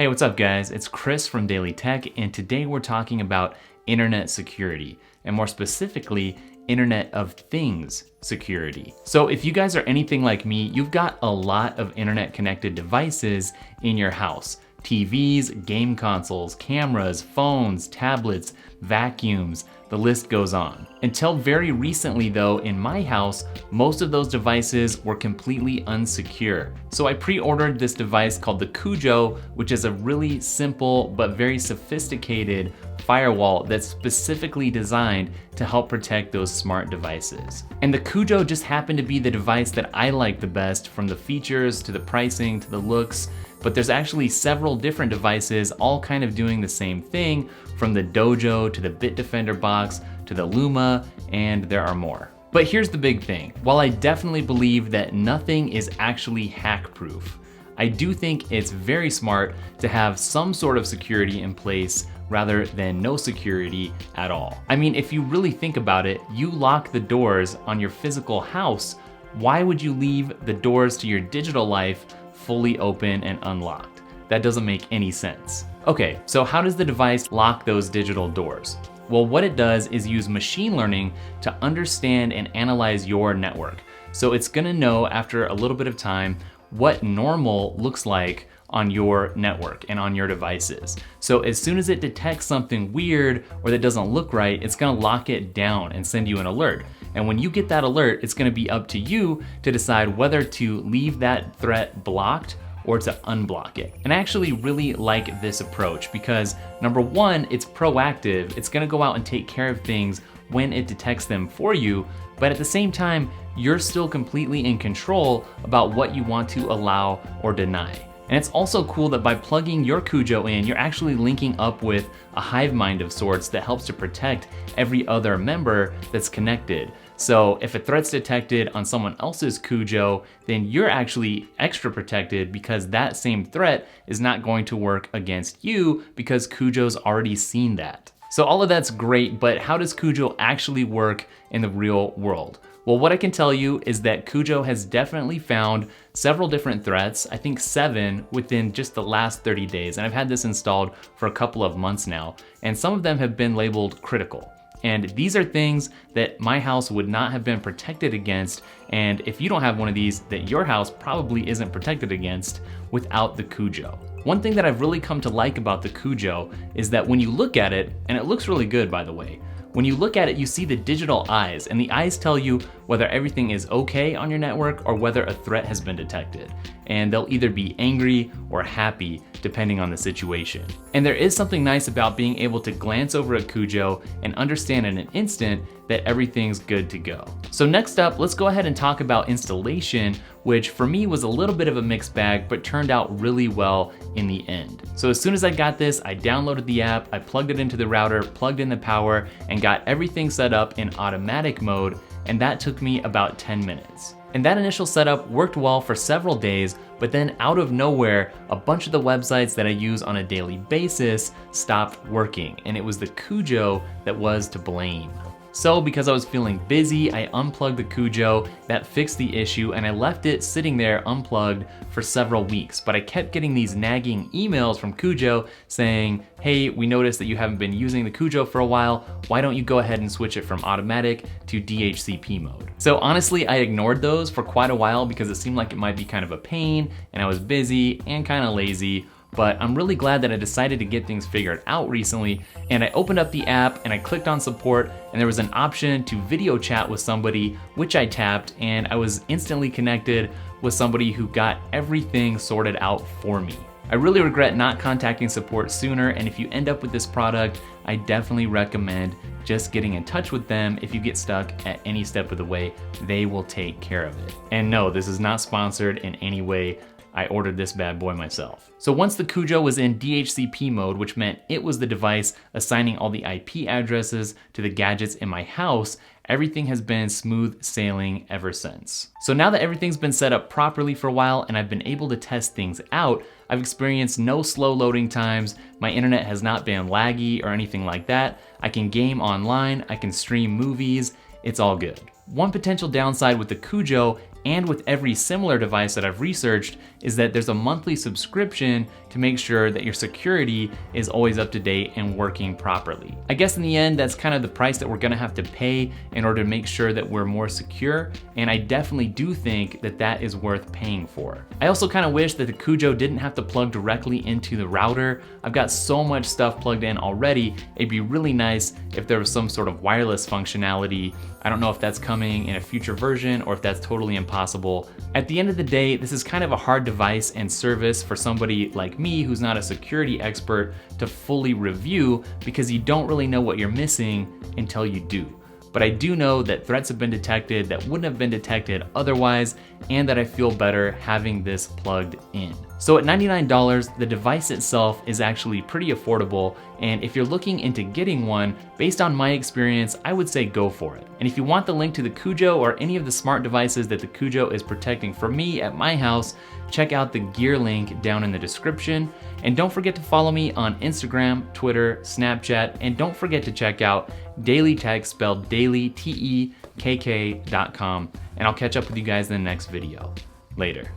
Hey, what's up guys? It's Chris from Daily Tech, and today we're talking about internet security, and more specifically, Internet of Things security. So if you guys are anything like me, you've got a lot of internet connected devices in your house. TVs, game consoles, cameras, phones, tablets, vacuums, the list goes on. Until very recently though, in my house, most of those devices were completely unsecure. So I pre-ordered this device called the Cujo, which is a really simple but very sophisticated firewall that's specifically designed to help protect those smart devices. And the Cujo just happened to be the device that I like the best, from the features to the pricing to the looks. But there's actually several different devices all kind of doing the same thing, from the Dojo to the Bitdefender box to the Luma, and there are more. But here's the big thing. While I definitely believe that nothing is actually hack-proof, I do think it's very smart to have some sort of security in place rather than no security at all. I mean, if you really think about it, you lock the doors on your physical house. Why would you leave the doors to your digital life fully open and unlocked? That doesn't make any sense. Okay, so how does the device lock those digital doors? Well, what it does is use machine learning to understand and analyze your network. So it's gonna know after a little bit of time what normal looks like on your network and on your devices. So as soon as it detects something weird or that doesn't look right, it's gonna lock it down and send you an alert. And when you get that alert, it's gonna be up to you to decide whether to leave that threat blocked or to unblock it. And I actually really like this approach because number one, it's proactive. It's gonna go out and take care of things when it detects them for you, but at the same time, you're still completely in control about what you want to allow or deny. And it's also cool that by plugging your Cujo in, you're actually linking up with a Hive Mind of sorts that helps to protect every other member that's connected. So if a threat's detected on someone else's Cujo, then you're actually extra protected because that same threat is not going to work against you because Cujo's already seen that. So all of that's great, but how does Cujo actually work in the real world? Well, what I can tell you is that Cujo has definitely found several different threats, I think 7 within just the last 30 days. And I've had this installed for a couple of months now, and some of them have been labeled critical. And these are things that my house would not have been protected against. And if you don't have one of these, that your house probably isn't protected against without the Cujo. One thing that I've really come to like about the Cujo is that when you look at it, and it looks really good by the way, when you look at it, you see the digital eyes, and the eyes tell you whether everything is okay on your network or whether a threat has been detected. And they'll either be angry or happy, depending on the situation. And there is something nice about being able to glance over a Cujo and understand in an instant that everything's good to go. So next up, let's go ahead and talk about installation, which for me was a little bit of a mixed bag, but turned out really well in the end. So as soon as I got this, I downloaded the app, I plugged it into the router, plugged in the power, and got everything set up in automatic mode, and that took me about 10 minutes. And that initial setup worked well for several days, but then out of nowhere, a bunch of the websites that I use on a daily basis stopped working, and it was the Cujo that was to blame. So because I was feeling busy, I unplugged the Cujo, that fixed the issue, and I left it sitting there unplugged for several weeks. But I kept getting these nagging emails from Cujo saying, hey, we noticed that you haven't been using the Cujo for a while. Why don't you go ahead and switch it from automatic to DHCP mode? So honestly, I ignored those for quite a while because it seemed like it might be kind of a pain, and I was busy and kind of lazy. But I'm really glad that I decided to get things figured out recently, and I opened up the app and I clicked on support, and there was an option to video chat with somebody, which I tapped, and I was instantly connected with somebody who got everything sorted out for me. I really regret not contacting support sooner, and if you end up with this product, I definitely recommend just getting in touch with them. If you get stuck at any step of the way, they will take care of it. And no, this is not sponsored in any way. I ordered this bad boy myself. So once the Cujo was in DHCP mode, which meant it was the device assigning all the IP addresses to the gadgets in my house, everything has been smooth sailing ever since. So now that everything's been set up properly for a while and I've been able to test things out, I've experienced no slow loading times, my internet has not been laggy or anything like that. I can game online, I can stream movies, it's all good. One potential downside with the Cujo and with every similar device that I've researched, is that there's a monthly subscription to make sure that your security is always up to date and working properly. I guess in the end, that's kind of the price that we're gonna have to pay in order to make sure that we're more secure, and I definitely do think that that is worth paying for. I also kind of wish that the Cujo didn't have to plug directly into the router. I've got so much stuff plugged in already, it'd be really nice if there was some sort of wireless functionality. I don't know if that's coming in a future version or if that's totally impossible. At the end of the day, this is kind of a hard device and service for somebody like me who's not a security expert to fully review, because you don't really know what you're missing until you do. But I do know that threats have been detected that wouldn't have been detected otherwise, and that I feel better having this plugged in. So at $99, the device itself is actually pretty affordable, and if you're looking into getting one, based on my experience, I would say go for it. And if you want the link to the Cujo or any of the smart devices that the Cujo is protecting for me at my house, check out the gear link down in the description. And don't forget to follow me on Instagram, Twitter, Snapchat, and don't forget to check out Daily Tech, spelled daily, TEKK.com, and I'll catch up with you guys in the next video. Later.